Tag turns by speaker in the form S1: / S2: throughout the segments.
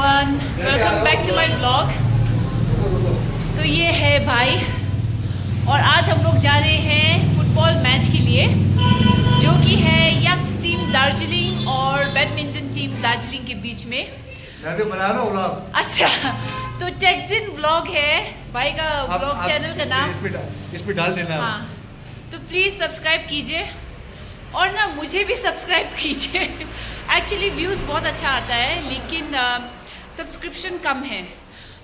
S1: Everyone, welcome back to my blog. तो ये है भाई और आज हम लोग जा रहे हैं फुटबॉल मैच के लिए जो कि है यक्स टीम दार्जिलिंग और बैडमिंटन टीम दार्जिलिंग के बीच में।
S2: मैं भी बना रहा हूँ व्लॉग।
S1: अच्छा, तो टेक्सिन व्लॉग है भाई का व्लॉग चैनल का नाम,
S2: इस पे डाल देना।
S1: हाँ, तो प्लीज़ सब्सक्राइब कीजिए और ना मुझे भी सब्सक्राइब कीजिए। एक्चुअली व्यूज़ बहुत अच्छा आता है लेकिन सब्सक्रिप्शन कम है,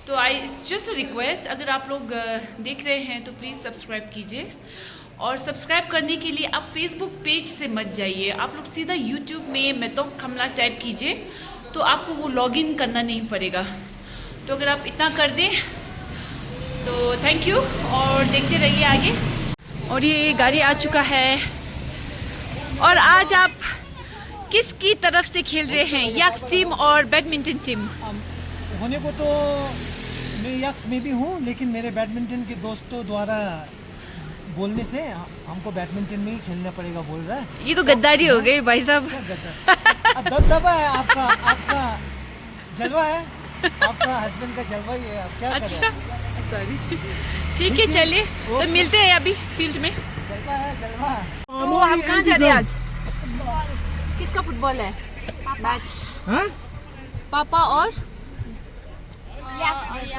S1: तो I it's just a request, अगर आप लोग देख रहे हैं तो प्लीज़ सब्सक्राइब कीजिए। और सब्सक्राइब करने के लिए आप फेसबुक पेज से मत जाइए, आप लोग सीधा यूट्यूब में मेतोक खमला टाइप कीजिए तो आपको वो लॉगिन करना नहीं पड़ेगा। तो अगर आप इतना कर दें तो थैंक यू और देखते रहिए आगे। और ये गाड़ी आ चुका है और आज आप किसकी तरफ से खेल रहे हैं, यक्स टीम और बैडमिंटन टीम?
S3: होने को तो मैं यक्स में भी हूँ, लेकिन मेरे बैडमिंटन के दोस्तों द्वारा बोलने से हमको बैडमिंटन में ही खेलना पड़ेगा बोल रहा है।
S1: ये तो गद्दारी हो गई भाई साहब।
S3: दबदबा है आपका जलवा है, आपका हस्बैंड का जलवा ही है, आप क्या करें।
S1: अच्छा, सॉरी, ठीक है, चलिए तो मिलते हैं अभी फील्ड में।
S3: जलवा है जलवा।
S1: तो हम कहाँ जा रहे हैं आज? किसका फुटबॉल है मैच?
S3: हाँ?
S1: पापा और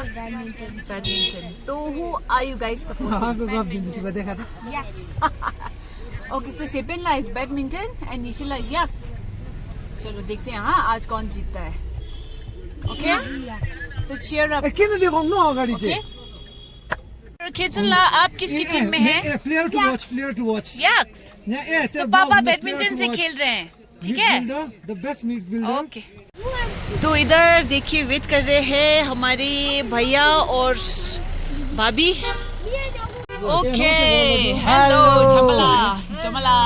S4: बैडमिंटन।
S1: तो who are you guys supporting?
S3: आप दिन से देखा था।
S1: ओके, सो शेपेनला इज बैडमिंटन एंड निशिला इज यक्स। चलो देखते हैं हाँ आज कौन जीतता है। Okay, so cheer up.
S3: किन देखो नो अगाडि चाहिँ
S1: खेचुनला आप किसकी टीम में है?
S3: Player to watch
S1: Yaks. तो पापा बैडमिंटन से खेल रहे हैं, ठीक है?
S3: The best midfielder.
S1: ओके, तो इधर देखिए वेट कर रहे हैं हमारे भैया और भाभी। ओके, हेलो झमला जमला।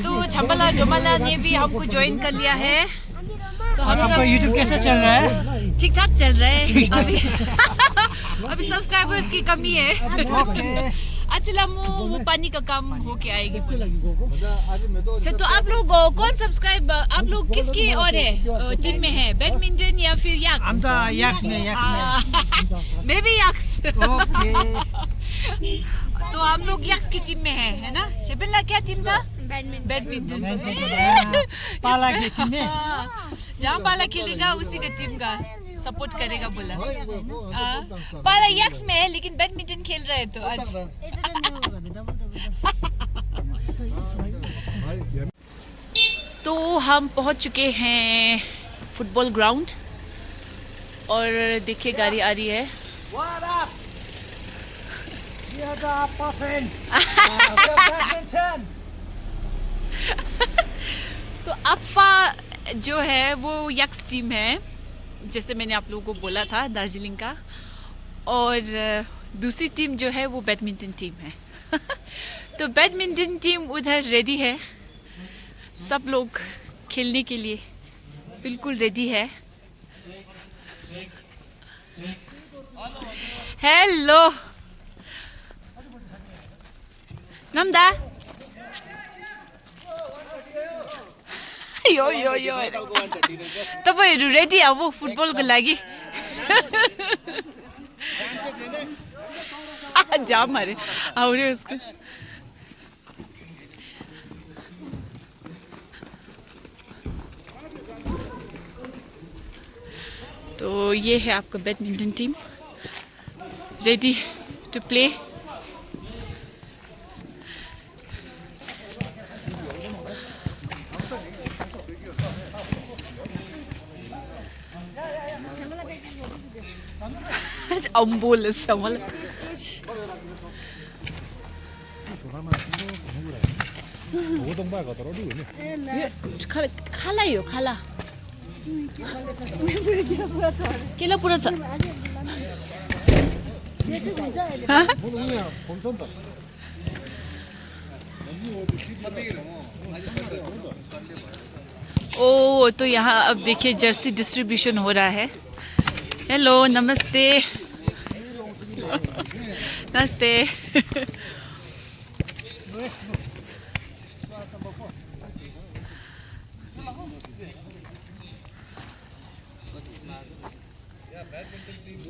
S1: तो झमला जमला ने भी हमको ज्वाइन कर लिया है। तो हम सब
S3: यूट्यूब कैसा चल रहा है?
S1: ठीक ठाक चल रहा है अभी सब्सक्राइबर्स की कमी है। अच्छा, वो पानी का काम होके आएगी। अच्छा, तो आप लोग कौन सब्सक्राइब, आप लोग किसकी और है टीम में है, बैडमिंटन या फिर यक्स?
S3: हम तो यक्स में।
S1: मैं भी यक्स।
S3: ओके।
S1: तो हम लोग यक्स की टीम में है ना? शेबिल्ला क्या टीम था? बैडमिंटन।
S3: पाला की टीम में।
S1: जहाँ पाला खेलेगा उसी का टीम का सपोर्ट करेगा बोला। पाला यक्स में है लेकिन बैडमिंटन खेल रहे हैं तो आज। तो हम पहुंच चुके हैं फुटबॉल ग्राउंड और देखिए गाड़ी आ रही है।
S3: What up? We are the Appa fan. We are badminton.
S1: तो अप्पा जो है वो यक्स टीम है, जैसे मैंने आप लोगों को बोला था दार्जिलिंग का, और दूसरी टीम जो है वो बैडमिंटन टीम है। तो बैडमिंटन टीम उधर रेडी है, सब लोग खेलने के लिए बिल्कुल रेडी है। हेलो नम्दा, यो यो यो तपाईहरु रेडी अब फुटबलको लागि? जाम मारे आउरे उसको। तो ये है आपका badminton team ready to play. अम्बोल समल खाला यो खाला केला पुरा छ। ओ, तो यहाँ अब देखिए जर्सी डिस्ट्रीब्यूशन हो रहा है। हेलो, नमस्ते। नमस्ते।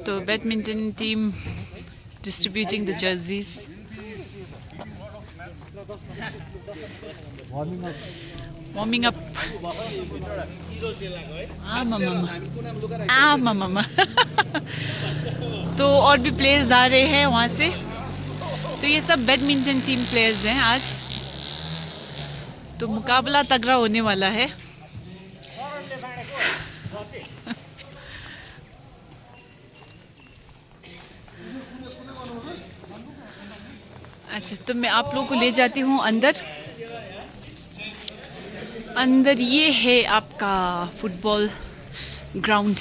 S1: तो badminton team distributing the jerseys. Warming up. मामा. तो और भी प्लेयर्स आ रहे हैं वहाँ से. तो ये सब बैडमिंटन टीम प्लेयर्स हैं आज. तो मुकाबला तगड़ा होने वाला है. अच्छा, तो मैं आप लोगों को ले जाती हूँ अंदर. अंदर ये है आपका फुटबॉल ग्राउंड.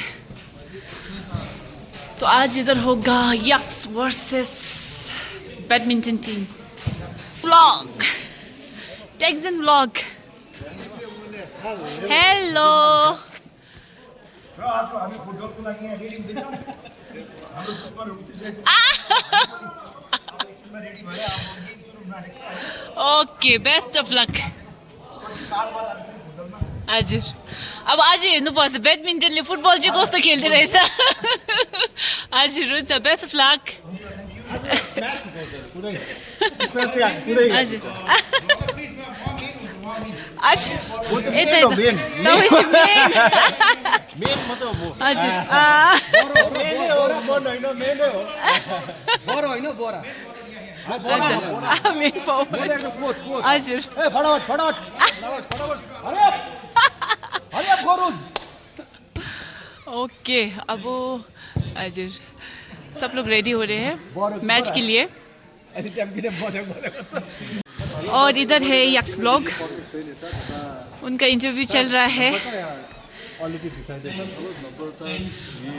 S1: तो आज इधर होगा x versus badminton team. Vlog, taxon vlog. Hello. Okay, best of luck. हजुर, अब आज हेर्नुपर्छ ब्याडमिन्टनले फुटबल चाहिँ कस्तो खेल्दो रहेछ. हजुर, हुन्छ, बेस्ट अफ लक. हजुर. अच्छा, यता तपाईँ चाहिँ मेन. हजुर. हजुर. ओके, अब हजुर सब लोग रेडी हो रहे हैं मैच के लिए. और इधर है यक्स ब्लॉग, उनका इंटरव्यू चल रहा है.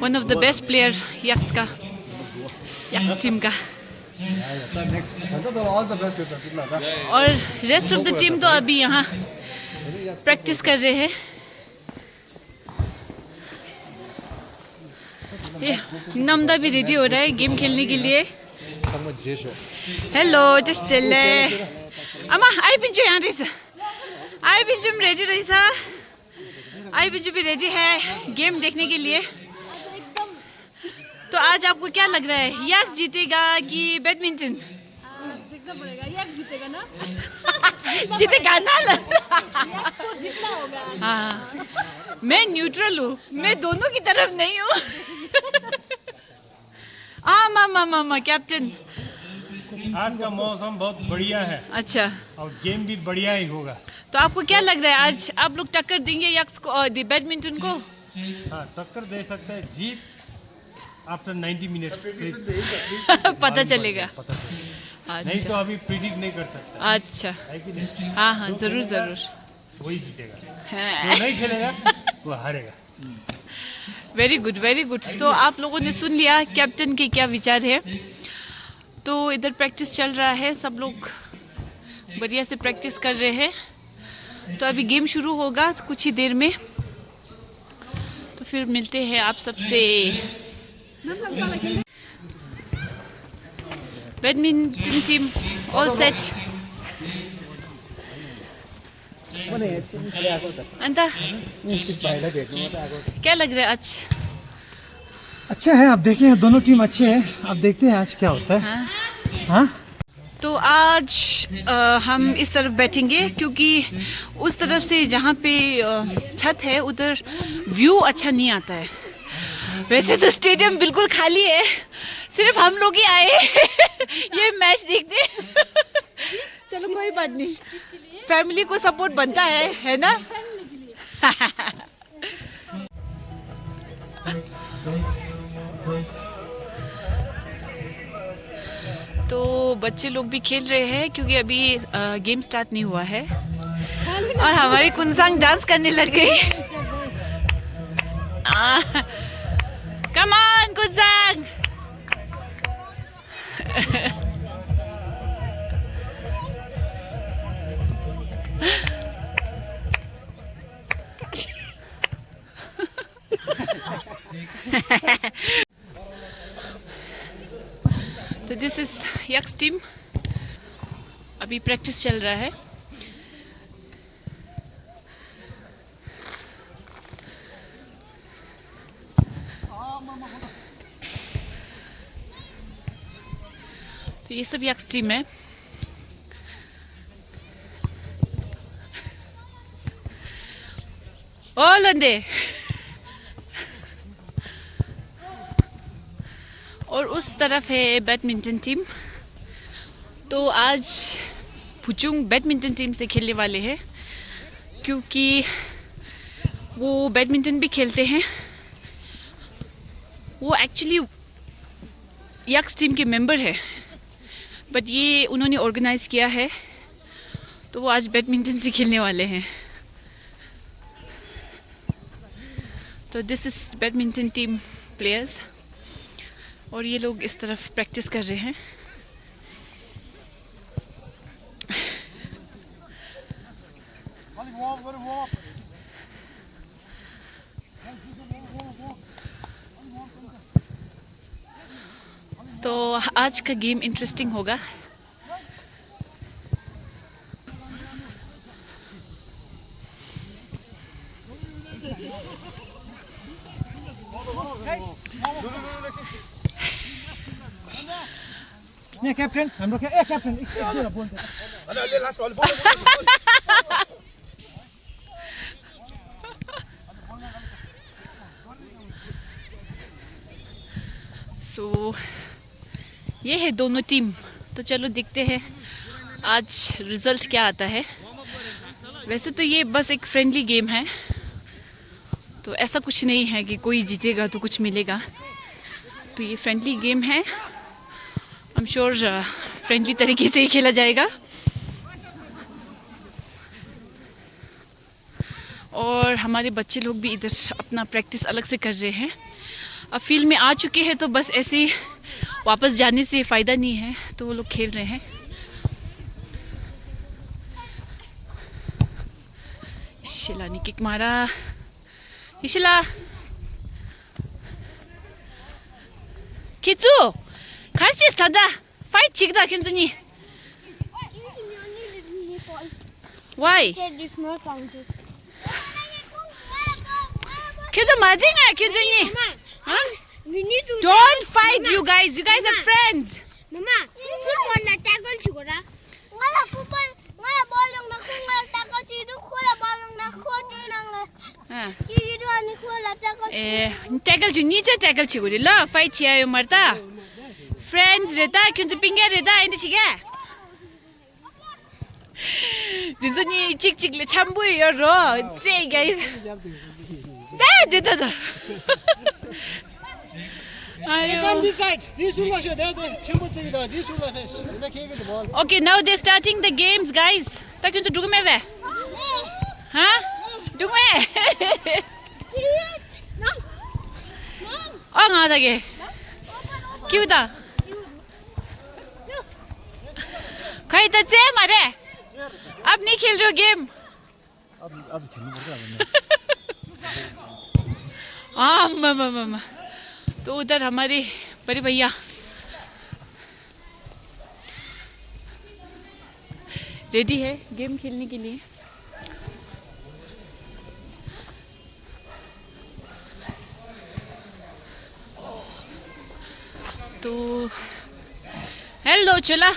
S1: One of the best player x का, यक्स टीम का. और रेस्ट ऑफ द टीम तो अभी यहाँ प्रैक्टिस कर रहे हैं. ये नम्दा भी रेडी हो रहा है गेम खेलने के लिए. हेलो जस्टेले. आमा आइपिन्छु यहाँ रहेछ. आइपिन्छु पनि रेडी रहेछ. आइपिन्छु भी रेडी है गेम देखने के लिए. तो आज आपको क्या लग रहा है, यक्स जीतेगा कि बैडमिंटन?
S4: देखना पड़ेगा, यक्स जीतेगा ना.
S1: जीतेगा ना.
S4: यक्स को जीतना होगा.
S1: हाँ, मैं न्यूट्रल हूँ, मैं दोनों की तरफ नहीं हूँ. मामा कैप्टन.
S5: आज का मौसम बहुत बढ़िया है.
S1: अच्छा,
S5: और गेम भी बढ़िया ही होगा.
S1: तो आपको क्या लग रहा है आज आप लोग टक्कर देंगे यक्स को और बैडमिंटन को?
S5: हाँ, टक्कर दे सकते हैं. जीत आफ्टर 90 मिनट्स
S1: पता चलेगा.
S5: नहीं तो
S1: अच्छा,
S5: अभी प्रिडिक्ट नहीं कर सकता
S1: अच्छा.
S5: है कि नहीं.
S1: हाँ, जरूर.
S5: वही जीतेगा,
S1: हाँ.
S5: जो नहीं खेलेगा वो हारेगा.
S1: Very good, very good. तो आप लोगों ने सुन लिया कैप्टन के क्या विचार है. तो इधर प्रैक्टिस चल रहा है, सब लोग बढ़िया से प्रैक्टिस कर रहे हैं. तो अभी गेम शुरू होगा कुछ ही देर में. तो फिर मिलते हैं आप सबसे. Badminton team all set. अंत क्या लग रहा है आज?
S3: अच्छा है. आप देखें, दोनों टीम अच्छे हैं. आप देखते हैं आज क्या होता है.
S1: हाँ?
S3: हाँ,
S1: तो आज हम इस तरफ बैठेंगे क्योंकि उस तरफ से जहाँ पे छत है उधर व्यू अच्छा नहीं आता है. वैसे तो स्टेडियम बिल्कुल खाली है, सिर्फ हम लोग ही आए ये मैच देखने. चलो कोई बात नहीं, फैमिली को सपोर्ट बनता है ना. तो बच्चे लोग भी खेल रहे हैं क्योंकि अभी गेम स्टार्ट नहीं हुआ है. और हमारी कुंसांग डांस करने लग गई. Come on Kunsang. तो दिस इज यक्स टीम. अभी प्रैक्टिस चल रहा है. तो ये सब यक्स टीम है। ओ लंदे। और उस तरफ है बैडमिंटन टीम। तो आज पुचुंग बैडमिंटन टीम से खेलने वाले हैं, क्योंकि वो बैडमिंटन भी खेलते हैं। वो एक्चुअली यक्स टीम के मेंबर है, बट ये उन्होंने ऑर्गेनाइज किया है, तो वो आज बैडमिंटन से खेलने वाले हैं। तो this is badminton team players, और ये लोग इस तरफ प्रैक्टिस कर रहे हैं। तो आज का गेम इंटरेस्टिंग होगा।
S3: नहीं कैप्टन, हम लोग क्या कैप्टन बोलते हैं।
S1: सो ये है दोनों टीम। तो चलो देखते हैं आज रिजल्ट क्या आता है। वैसे तो ये बस एक फ्रेंडली गेम है, तो ऐसा कुछ नहीं है कि कोई जीतेगा तो कुछ मिलेगा। तो ये फ्रेंडली गेम है, आई एम श्योर फ्रेंडली तरीके से ही खेला जाएगा। और हमारे बच्चे लोग भी इधर अपना प्रैक्टिस अलग से कर रहे हैं। अब फील्ड में आ चुके हैं, तो बस ऐसे ही वापस जाने से फ़ायदा नहीं है, तो वो लोग खेल रहे हैं। इशिला ने किक मारा। इशिला किचू खारचिस थादा फाइट चिकदा किंजुनी। Why? किचू माजिंगा किंजुनी।
S6: We need to
S1: Don't fight, you guys. You guys are friends.
S6: Mama, football na tackle sigura. Ngala football, ngala ball yung nakunga tackle sidu khula ball yung nakhoti nang. Sidu ani khula tackle.
S1: Tackle ju niche tackle chiguri la fight chiya yo marta. Friends reta kyuntu pinga reta indi chiga. Dizuni chik chik le chambu yo ro. Say guys. Da. Okay, now they're starting the games, guys. Ta kyun to dugume ve? Ha? Dugume. Oh, nga da ge. Kyu da? Kai ta che mare. अब नहीं खेल रहे हो game?
S5: आज खेल्नु पर्छ
S1: मामा। तो उधर हमारे बड़े भैया रेडी है गेम खेलने के लिए। तो हेलो चला।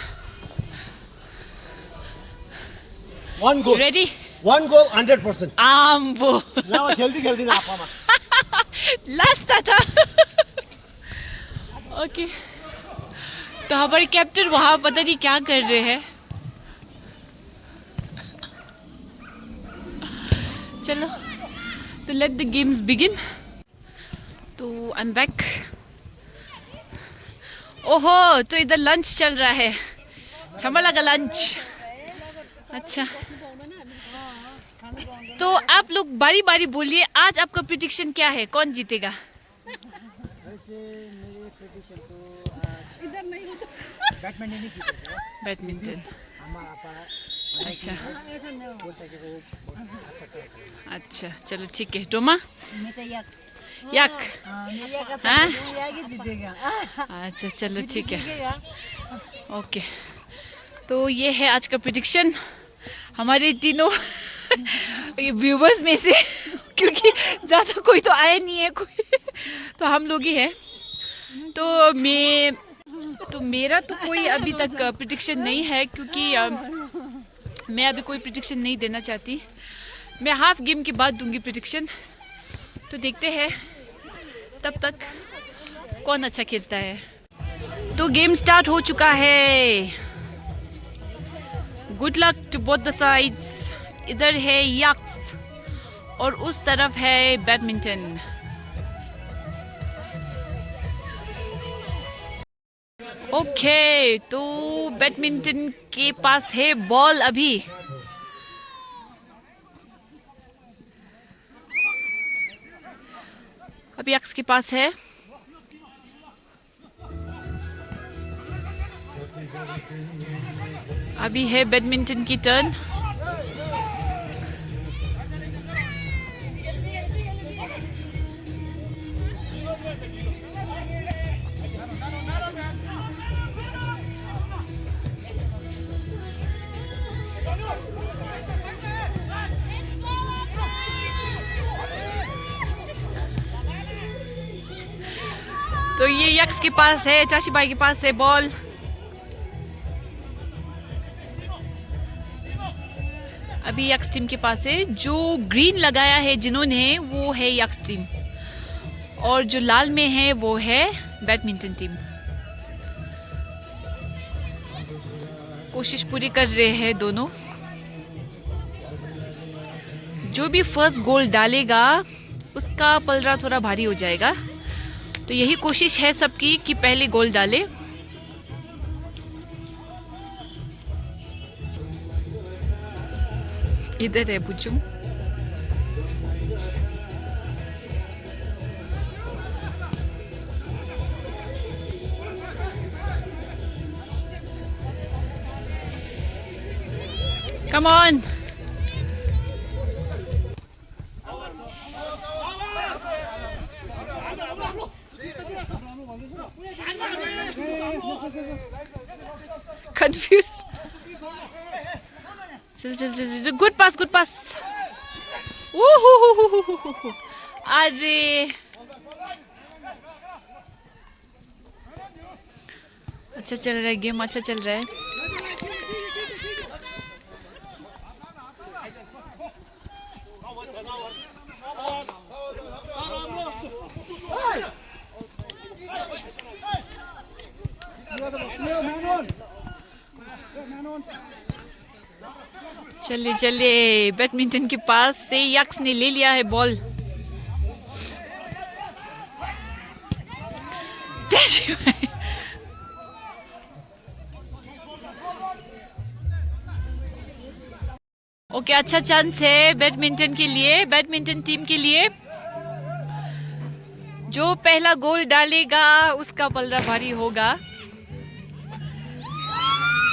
S5: One goal.
S1: Ready?
S5: One goal 100%.
S1: आम्बो
S5: now खेल्दी ना आपामा।
S1: लास्ट था। ओके, तो हमारे कैप्टन वहाँ पता नहीं क्या कर रहे हैं। चलो, तो लेट द गेम्स बिगिन। तो आई एम बैक। ओहो, तो इधर लंच चल रहा है, छमला का लंच। अच्छा, तो आप लोग बारी बारी बोलिए, आज आपका प्रेडिक्शन क्या है, कौन जीतेगा?
S3: वैसे मेरे प्रेडिक्शन तो बैडमिंटन ही जीतेगा।
S1: बैडमिंटन।
S3: हमारा पास
S1: अच्छा
S3: हो सके वो अच्छा खेलेगा।
S1: अच्छा, चलो ठीक है। टोमा?
S4: मैं तो यक
S1: हाँ?
S4: जीतेगा।
S1: अच्छा चलो ठीक है, ओके। तो ये है आज का प्रेडिक्शन हमारे तीनों व्यूवर्स में से, क्योंकि ज़्यादा कोई तो आया नहीं है कोई, तो हम लोग ही है। तो मैं तो मेरा तो कोई अभी तक प्रिडिक्शन नहीं है, क्योंकि मैं अभी कोई प्रिडिक्शन नहीं देना चाहती। मैं हाफ गेम के बाद दूंगी प्रिडिक्शन। तो देखते हैं तब तक कौन अच्छा खेलता है। तो गेम स्टार्ट हो चुका है। Good luck to both the sides. इधर है यक्स और उस तरफ है बैडमिंटन। ओके, तो बैडमिंटन के पास है बॉल अभी। अभी यक्स के पास है। अभी है बैडमिंटन की टर्न। तो ये यक्स के पास है, चाची भाई के पास है बॉल। अभी यक्स टीम के पास है। जो ग्रीन लगाया है जिन्होंने, वो है यक्स टीम, और जो लाल में है वो है बैडमिंटन टीम। कोशिश पूरी कर रहे हैं दोनों। जो भी फर्स्ट गोल डालेगा उसका पलड़ा थोड़ा भारी हो जाएगा। तो यही कोशिश है सबकी कि पहले गोल डाले। इधर है बुजुम। Come on. Confused. चल गुड पास, गुड पास। अरे अच्छा चल रहा है गेम, अच्छा चल रहा है। चलिए चलिए, बैडमिंटन के पास से यक्स ने ले लिया है बॉल। ओके, अच्छा चांस है बैडमिंटन के लिए, बैडमिंटन टीम के लिए। जो पहला गोल डालेगा उसका पलड़ा भारी होगा।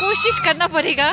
S1: कोशिश करना पड़ेगा।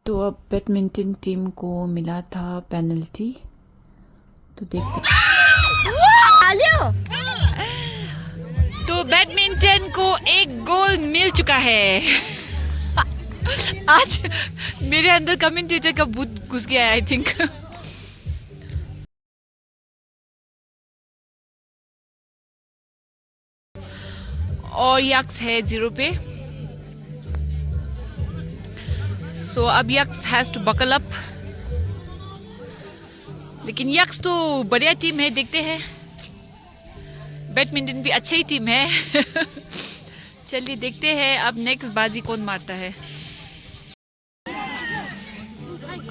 S1: तो अब बैडमिंटन टीम को मिला था पेनल्टी। तो देखते। तो बैडमिंटन को एक गोल मिल चुका है। आज मेरे अंदर कमेंटेटर का भूत घुस गया है, आई थिंक। और यक्स है 0 पे। सो अब Yaks has to buckle up. लेकिन यक्स तो बढ़िया टीम है, देखते हैं। बैडमिंटन भी अच्छी ही टीम है। चलिए देखते हैं अब नेक्स्ट बाजी कौन मारता है।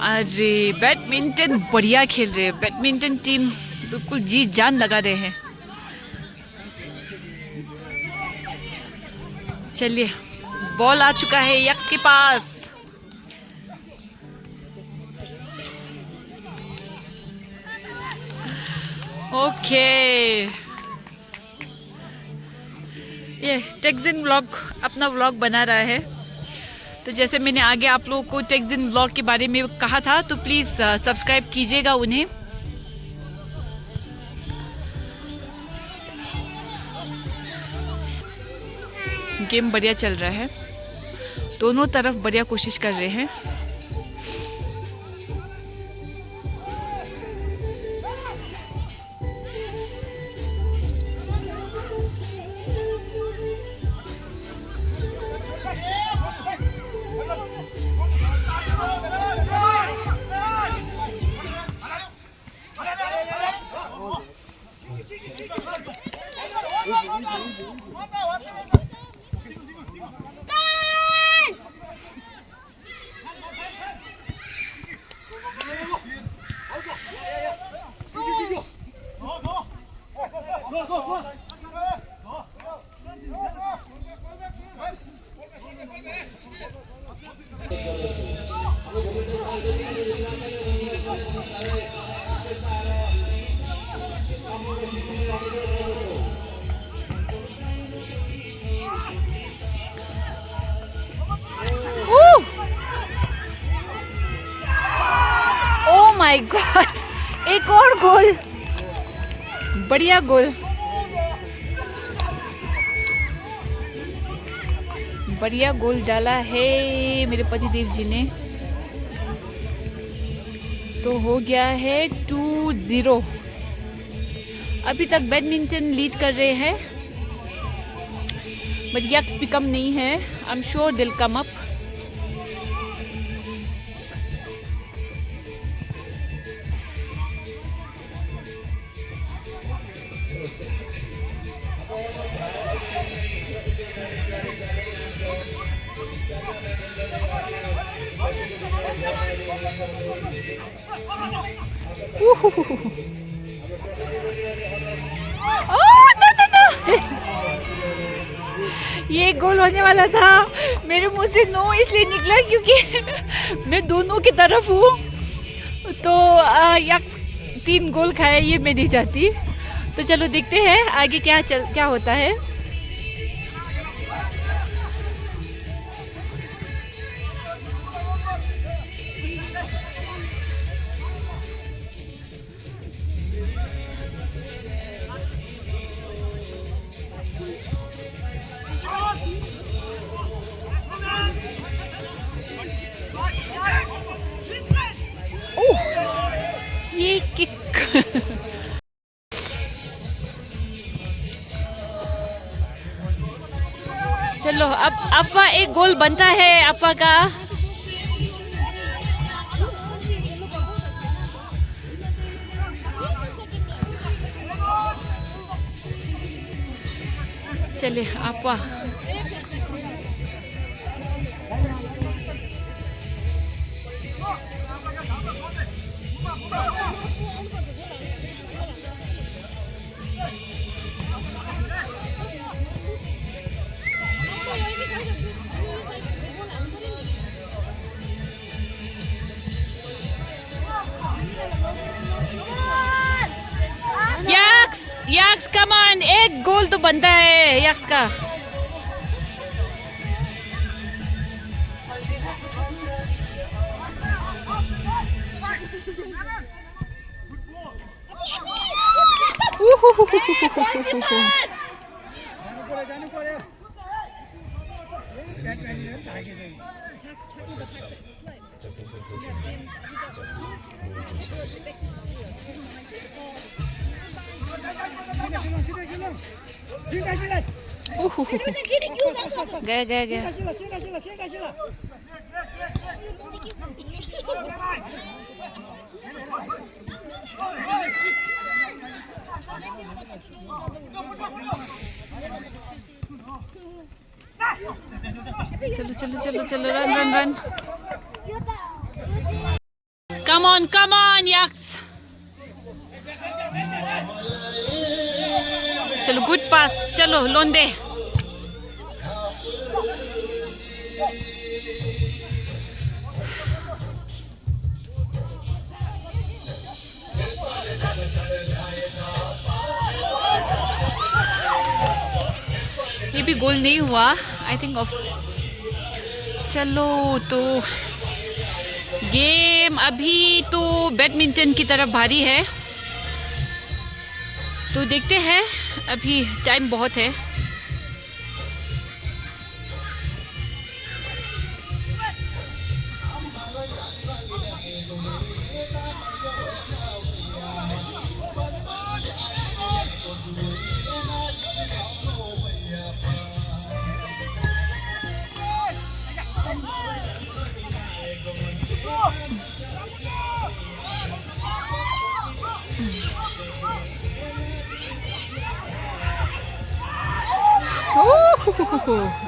S1: अरे बैडमिंटन बढ़िया खेल रहे हैं। बैडमिंटन टीम बिल्कुल जी जान लगा रहे हैं। चलिए, बॉल आ चुका है यक्स के पास। ओके, ये टेक्जिन व्लॉग अपना व्लॉग बना रहा है। तो जैसे मैंने आगे आप लोगों को टेक्जिन व्लॉग के बारे में कहा था, तो प्लीज़ सब्सक्राइब कीजिएगा उन्हें। गेम बढ़िया चल रहा है, दोनों तरफ बढ़िया कोशिश कर रहे हैं। ओह माय गॉड, एक और गोल, बढ़िया गोल, बढ़िया गोल डाला है मेरे पतिदेव जी ने। तो हो गया है 2-0। अभी तक बैडमिंटन लीड कर रहे हैं, बट यक्स भी कम नहीं है। आई एम श्योर दिल कम अप। ये गोल होने वाला था, मेरे मुंह से नो इसलिए निकला क्योंकि मैं दोनों की तरफ हूँ। तो यक्स 3 गोल खाए, ये मैं नहीं चाहती। तो चलो देखते हैं आगे क्या होता है। ये किक चलो अब अफवा एक गोल बनता है अफवा का। चले अफवा यक्स कम ऑन, एक गोल तो बनता है यक्स का। गया चलो रन कम ऑन यक्स। चलो गुड पास, चलो लोंदे। भी गोल नहीं हुआ आई थिंक ऑफ। चलो तो गेम अभी तो बैडमिंटन की तरफ भारी है, तो देखते हैं, अभी टाइम बहुत है।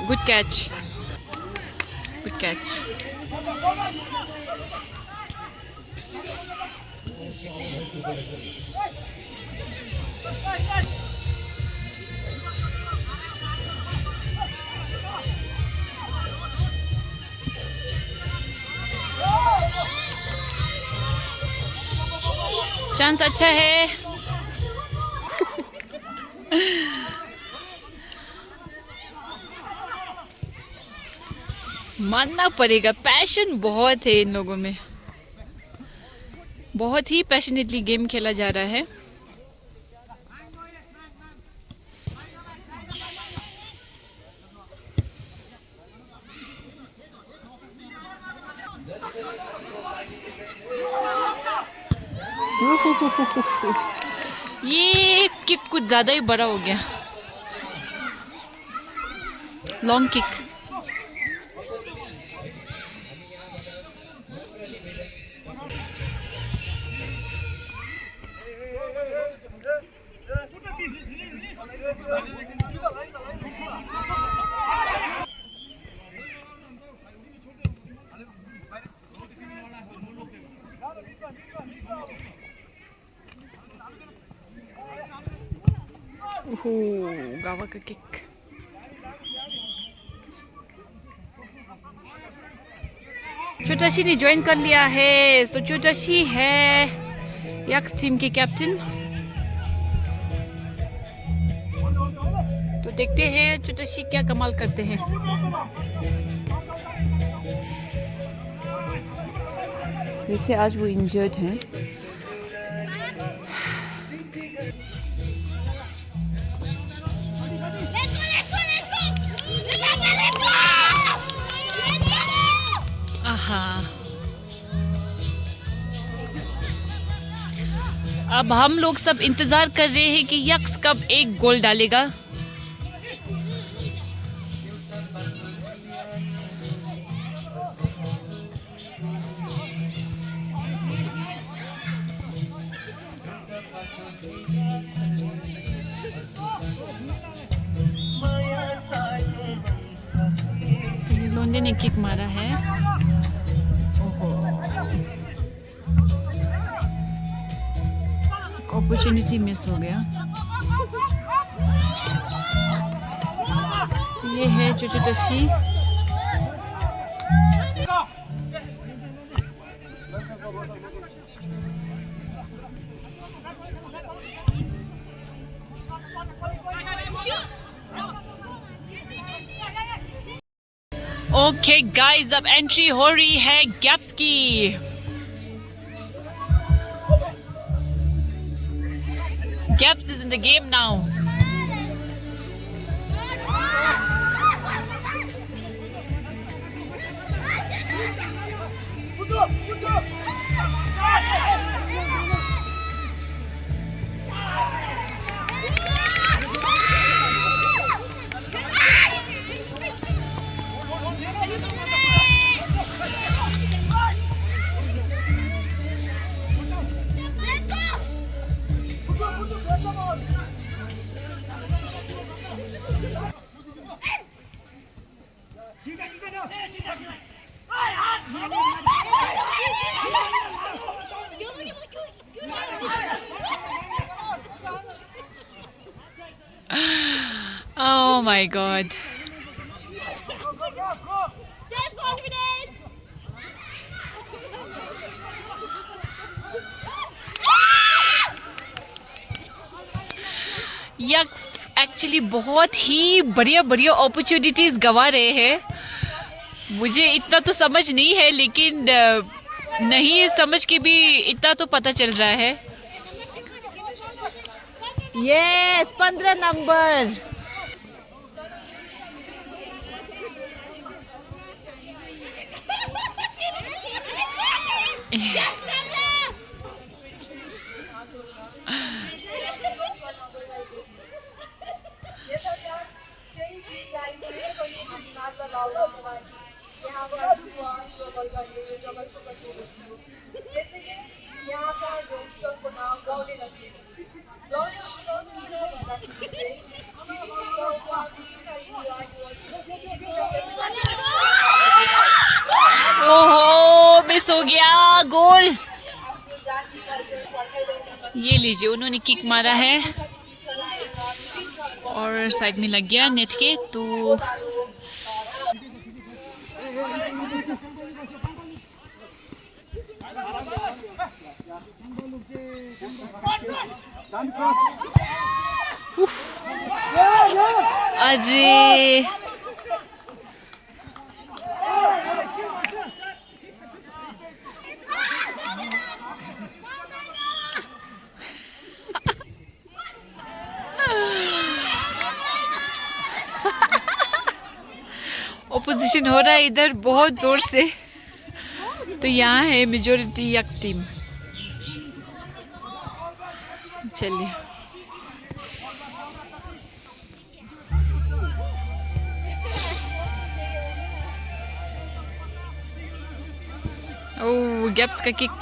S1: Good catch. Good catch. Chance अच्छा है। मानना पड़ेगा, पैशन बहुत है इन लोगों में, बहुत ही पैशनेटली गेम खेला जा रहा है। ये किक कुछ ज्यादा ही बड़ा हो गया, लॉन्ग किक। गावा का किक। चोटाशी ने ज्वाइन कर लिया है, तो चोटाशी है यक्स टीम के कैप्टन। तो देखते हैं चोटाशी क्या कमाल करते हैं। वैसे आज वो इंजर्ड हैं। अब हम लोग सब इंतजार कर रहे हैं कि यक्स कब एक गोल डालेगा। लोंडे ने किक मारा है। अपॉर्चुनिटी मिस हो गया। ये है चोटाशी। ओके गाइस, अब एंट्री हो रही है गैप्स की। Gaps is in the game now. Oh my god.
S6: Self confidence.
S1: Yaks actually बहुत ही बढ़िया बढ़िया अपॉर्चुनिटीज गंवा रहे हैं। मुझे इतना तो समझ नहीं है, लेकिन नहीं समझ के भी इतना तो पता चल रहा है। Yes 15 number. ओहो मिस हो गया गोल। ये लीजिए, उन्होंने किक मारा है और साइड में लग गया नेट के। तो अरे ओपोजिशन हो रहा है इधर बहुत जोर से। तो यहाँ है मेजोरिटी यक्स टीम। चलिए ओह गैप्स का किक।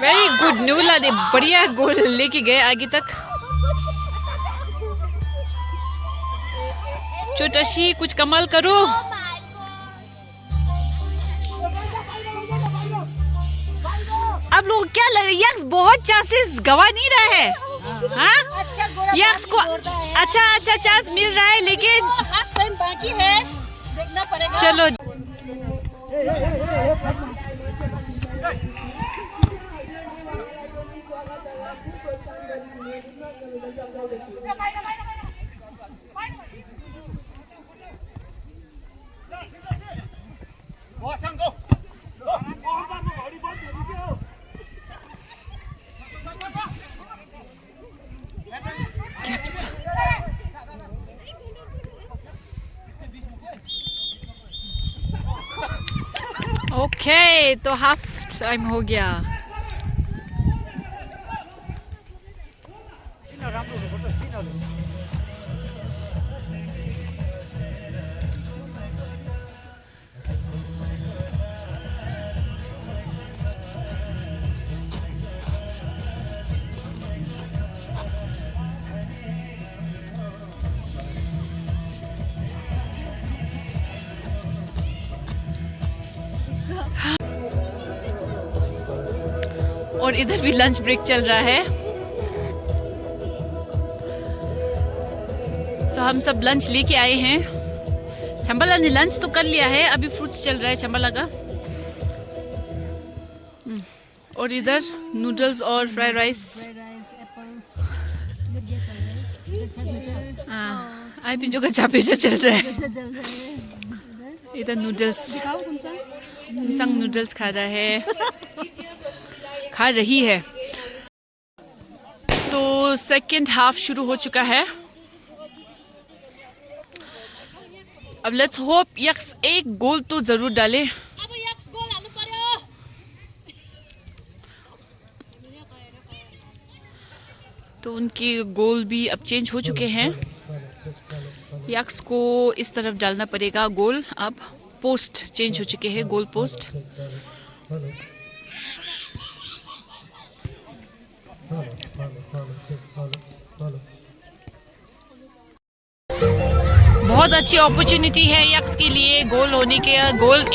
S1: वेरी गुड न्यूला ने बढ़िया गोल लेके गए आगे तक। छोटाशी कुछ कमाल करो। आप लोग क्या लग रहा है, यक्स बहुत चांसेस गवा नहीं रहा है। हाँ यक्स को अच्छा चांस मिल रहा है, लेकिन
S6: हाफ टाइम बाकी है, देखना पड़ेगा।
S1: चलो ओके तो हाफ टाइम हो गया। और इधर भी लंच ब्रेक चल रहा है, तो हम सब लंच लेके आए हैं। छम्बाला ने लंच तो कर लिया है, अभी फ्रूट्स चल रहा है छम्बाला का। और इधर नूडल्स और फ्राइड राइस। हाँ आई पिंजो का चापीजा चल रहा है। इधर नूडल्स, संग नूडल्स खा रहा है, खा रही है। तो सेकेंड हाफ शुरू हो चुका है। अब लेट्स होप यक्स एक गोल तो जरूर डाले।
S6: अब यक्स गोल हाल्नु पर्यो।
S1: तो उनके गोल भी अब चेंज हो चुके हैं। यक्स को इस तरफ डालना पड़ेगा गोल। अब पोस्ट चेंज हो चुके हैं, गोल पोस्ट। बहुत अच्छी अपॉर्चुनिटी है यक्स के लिए गोल होने के,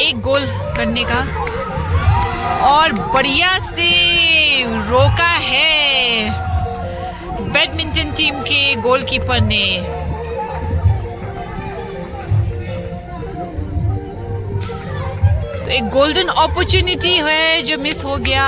S1: एक गोल करने का, और बढ़िया से रोका है बैडमिंटन टीम के गोलकीपर ने। तो एक गोल्डन अपॉर्चुनिटी है जो मिस हो गया।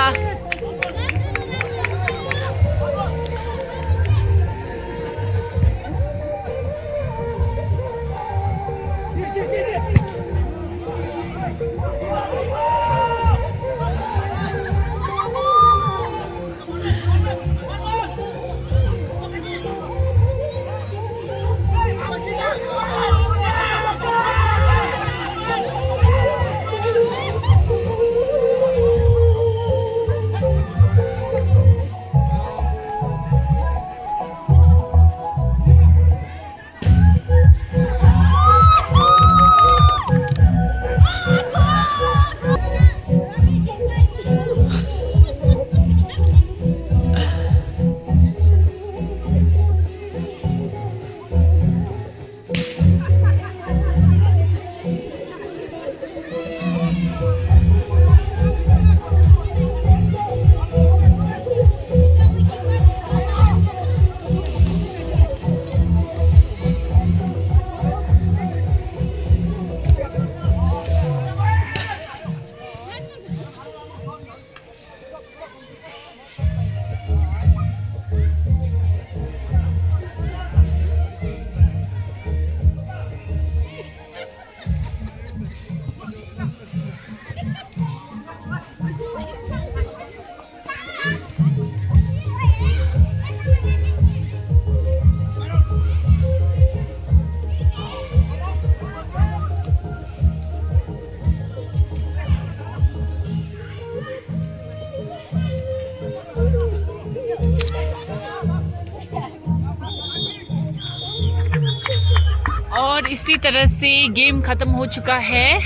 S1: और इसी तरह से गेम खत्म हो चुका है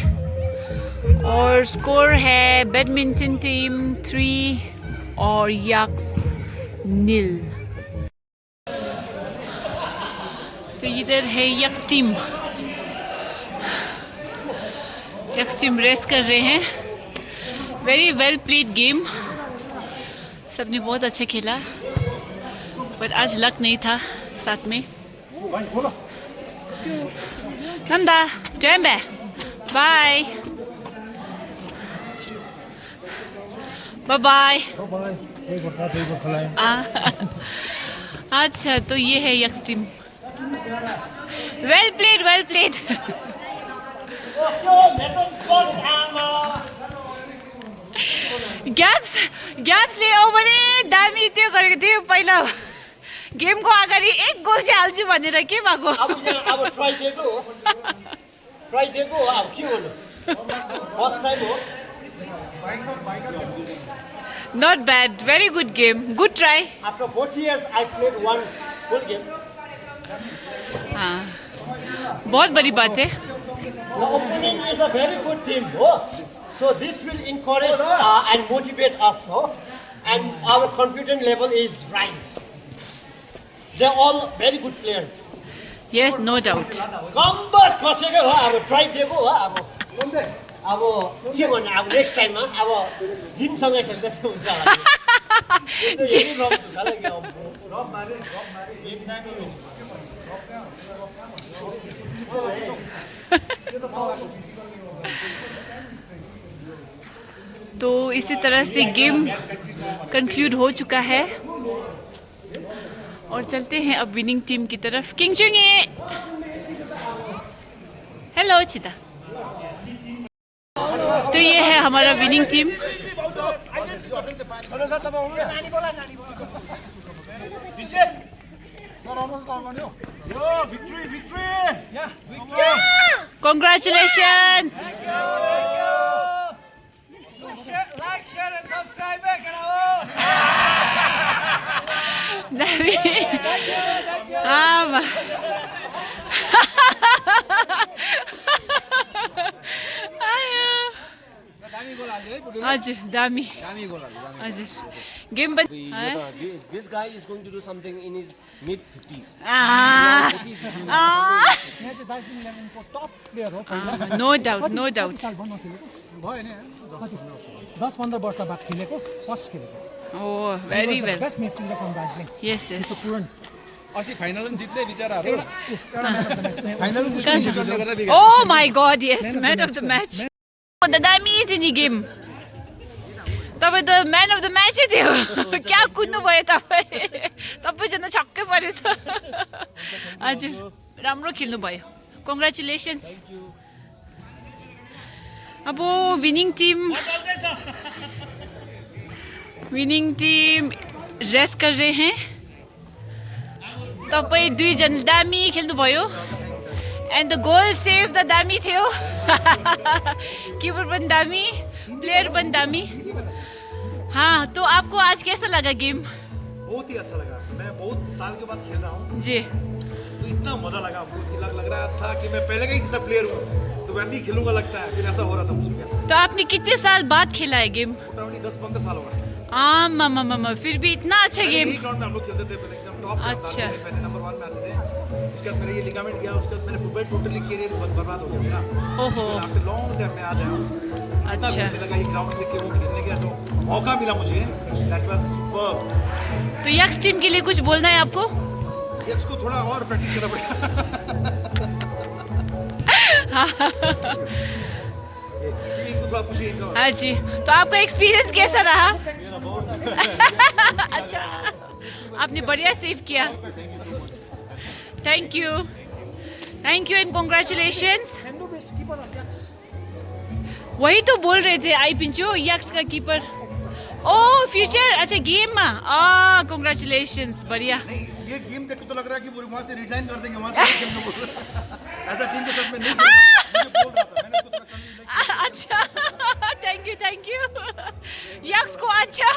S1: और स्कोर है बैडमिंटन टीम 3 और यक्स 0। तो इधर है yaks team. X team rest कर रहे हैं। वेरी वेल प्लेड गेम, सबने बहुत अच्छा खेला, पर आज लक नहीं था साथ में। नंदा जयम्बे बाय बाय बाय। अच्छा, तो ये है yaks team. Well played, well played. ग्याप्सले ओभरे दामी त्यो गरेको थियो पहिला गेमको अगाडि एक गोल चाहिँ हाल्छु भनेर के भएको।
S7: अब ट्राई दिएको हो अब के गर्नु, फर्स्ट टाइम हो।
S1: Not bad, very good game, good try.
S7: After 40 years I played one full game.
S1: हाँ, बहुत बड़ी बात है।
S7: The opponent is a very good team, so this will encourage and motivate us, and our confidence level is rise. They're all very good players.
S1: Yes, no doubt.
S7: कम्बर खसेको हो, अब try दिएको हो। अब के भन्नु, अब नेक्स्ट टाइममा अब जिमसँग खेल्दा चाहिँ हुन्छ
S1: तो इसी तरह से गेम कंक्लूड हो चुका है और चलते हैं अब विनिंग टीम की तरफ। किंगचुंगे, हेलो चिता। तो ये है हमारा winning team. Congratulations!
S3: Like, share and subscribe.
S1: हजुर दामी हजुर गेम पनि
S7: This guy is going to do something in his mid 50s.
S3: यहाँ चाहिँ दार्जिलिङ लेभलको टप प्लेयर हो पहिला।
S1: No doubt no doubt.
S3: साल भयो नखेलेको, भयो नि 10-15 वर्ष बाद खेलेको, फर्स्ट खेलेको।
S1: Oh, very well.
S3: Best midfielder from Darjeeling.
S1: Yes, yes.
S3: So Puran.
S8: अस्ति फाइनल पनि जित्दै बिचाराहरु
S3: final
S1: Oh my God, yes, man of the match. दामी थियो नि गेम तपाईँ त म्यान अफ द म्याचै थियो क्या कुद्नु भयो तपाईँ सबैजना छक्कै परेछ हजुर राम्रो खेल्नु भयो कङ्ग्रेचुलेसन्स अब विनिङ टिम रेस्ट कर रहे हैं तपाईँ दुईजना दामी खेल्नुभयो and the goal save the दामी थियो कीपर पनि दामी प्लेयर पनि दामी हाँ तो आपको आज कैसा लगा गेम
S8: बहुत ही अच्छा लगा मैं बहुत साल के बाद खेल रहा हूँ
S1: जी
S8: तो इतना मजा लगा हमको कि लग रहा था कि मैं पहले का ही जैसा प्लेयर हूँ तो वैसे ही खेलूंगा लगता है फिर ऐसा हो रहा था मुझे क्या
S1: तो आपने कितने साल बाद खेला है गेम
S8: मोटामोटी 10-15 साल हो गए
S1: मामा फिर भी इतना अच्छा गेम
S8: ग्राउंड में हम लोग खेलते थे पहले एकदम टॉप
S1: अच्छा।
S8: पहले नंबर 1 में आते थे उसके बाद मेरा ये लिगामेंट गया उसके बाद मैंने फुटबॉल टोटली कैरियर बर्बाद हो गया मेरा
S1: ओहो
S8: आफ्टर लॉन्ग टाइम में आज आया हूँ इतना
S1: अच्छा
S8: खुशी लगा ये ग्राउंड देख के वो खेलने का जो मौका मिला मुझे दैट वाज सुपर
S1: तो यक्स टीम के लिए कुछ बोलना है आपको
S8: यक्स को थोड़ा और प्रैक्टिस करना पड़ेगा टीम को थोड़ा पूछिए इनका
S1: हाँ जी तो आपका एक्सपीरियंस कैसा रहा अच्छा आपने बढ़िया सेव किया थैंक यू एंड कॉन्ग्रेचुलेशंस वही तो बोल रहे थे आई पिंचो यक्स का कीपर ओ फ्यूचर अच्छा गेम में कॉन्ग्रेचुलेशंस बढ़िया
S8: नहीं ये गेम देख के तो लग रहा है कि वो वहाँ से रिजाइन कर देंगे वहाँ से खेलने को ऐसा टीम के साथ में नहीं खेलना मुझे बोल रहा था मैंने उसको थोड़ा कम
S1: अच्छा थैंक यू यक्स को अच्छा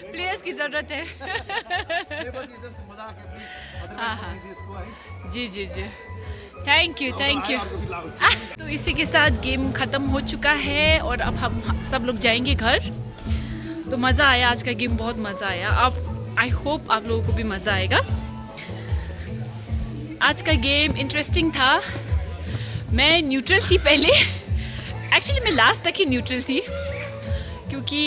S1: प्लेयर्स की जरूरत है
S8: बस ये जस्ट मजाक है प्लीज अदरवाइज इसको आई
S1: जी थैंक यू तो इसी के साथ गेम ख़त्म हो चुका है और अब हम सब लोग जाएंगे घर तो मज़ा आया आज का गेम बहुत मज़ा आया अब आई होप आप लोगों को भी मज़ा आएगा आज का गेम इंटरेस्टिंग था मैं न्यूट्रल थी पहले एक्चुअली मैं लास्ट तक ही न्यूट्रल थी क्योंकि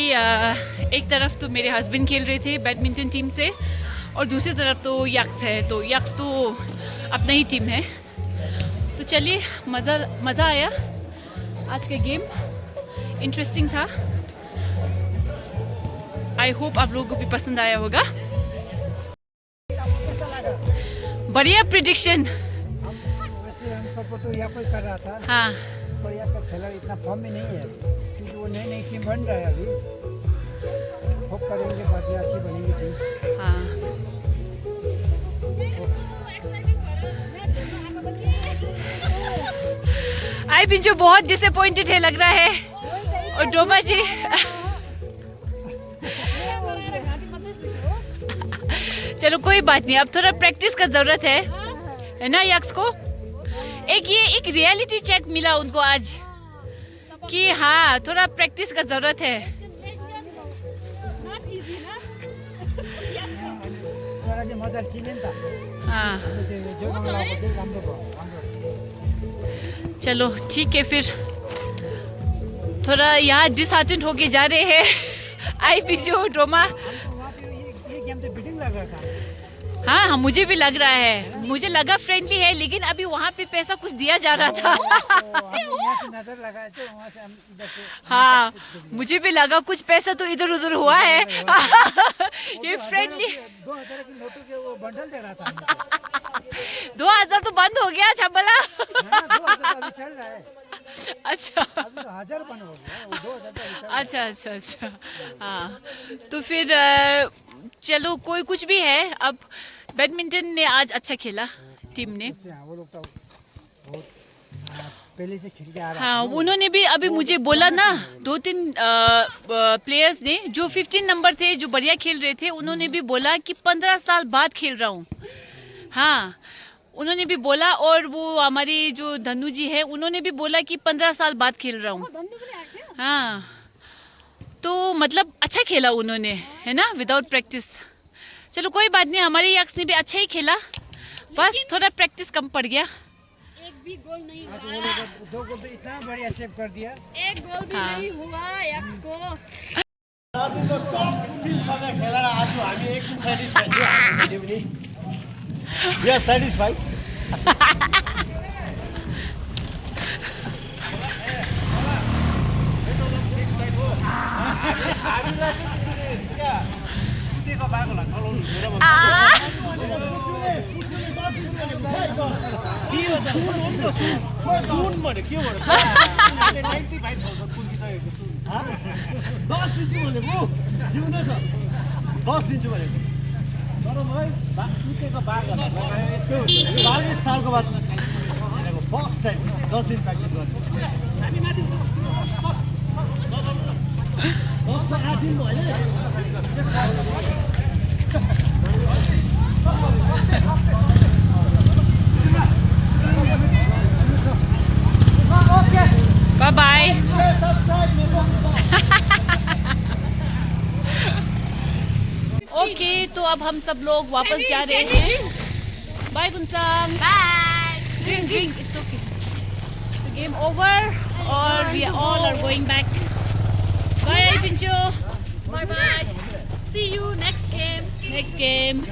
S1: एक तरफ तो मेरे हस्बैंड खेल रहे थे बैडमिंटन टीम से और दूसरी तरफ तो यक्स है तो यक्स तो अपना ही टीम है तो चलिए मज़ा आया आज का गेम इंटरेस्टिंग था आई होप आप लोगों को भी पसंद आया होगा बढ़िया प्रिडिक्शन
S3: वैसे हम सबको तो यहाँ कोई कर रहा था
S1: हाँ
S3: पर यहाँ का खिलाड़ी इतना फॉर्म में नहीं है क्योंकि वो नई टीम बन रहा है अभी होप करेंगे बाद में अच्छी बनेगी टीम
S1: हाँ आई भी जो बहुत डिसअपॉइंटेड है लग रहा है और डोमा जी चलो कोई बात नहीं अब थोड़ा प्रैक्टिस का जरूरत है ना यक्स को एक रियलिटी चेक मिला उनको आज कि हाँ थोड़ा प्रैक्टिस का जरूरत है हाँ चलो ठीक है फिर थोड़ा यहाँ डिसहार्टेंड होके जा रहे हैं आई भी जो ड्रामा हाँ मुझे भी लग रहा है मुझे लगा फ्रेंडली है लेकिन अभी वहाँ पे पैसा कुछ दिया जा रहा था हाँ मुझे भी लगा कुछ पैसा तो इधर उधर हुआ है ये फ्रेंडली
S3: 2000 की नोटों के वो बंडल दे रहा था
S1: 2000 तो बंद हो गया छबला
S3: 2000 अभी चल रहा है
S1: अच्छा
S3: अभी तो 1000 बंद हो गया वो 2000 तो अभी चल रहा है।
S1: अच्छा हाँ तो फिर चलो कोई कुछ भी है अब बैडमिंटन ने आज अच्छा खेला टीम ने
S3: वो लोग तो बहुत पहले से खेल के आ रहा
S1: हाँ उन्होंने भी अभी मुझे बोला ना 2-3 प्लेयर्स ने जो 15 नंबर थे जो बढ़िया खेल रहे थे उन्होंने भी बोला कि 15 साल बाद खेल रहा हूँ हाँ उन्होंने भी बोला और वो हमारी जो धनु जी है उन्होंने भी बोला कि 15 साल बाद खेल रहा हूँ हाँ तो मतलब अच्छा खेला उन्होंने है ना विदाउट प्रैक्टिस चलो कोई बात नहीं हमारे यक्स ने भी अच्छा ही खेला बस थोड़ा प्रैक्टिस कम पड़ गया
S4: एक भी गोल नहीं
S3: आज वो लोग 2 गोल तो इतना बढ़िया सेव कर दिया
S4: एक गोल भी नहीं हुआ यक्स को
S7: आज तो टॉप टिमसँग खेलेर आज हामी एकदम सेटिस्फाइड छौँ हामी टिमले वी आर सेटिस्फाइड
S3: सुन भने के भन्नु 95,000 पुगिसकेको सुन 10 दिन्छु भनेको जिउँदैछ 10 दिन्छु भनेको तर मलाई सुतेको बाघहरू यस्तै हुन्छ 40 सालको बाद भनेको फर्स्ट टाइम 10 दिन प्र्याक्टिस गर्ने हामी माथि कस्तो आदिम भयो
S1: बाय बाय। ओके तो अब हम सब लोग वापस जा रहे हैं। Bye Kunsang.
S6: Bye
S1: Drink. It's okay. The game over, or we all are going back. Bye, Pincho. Bye. See you next game.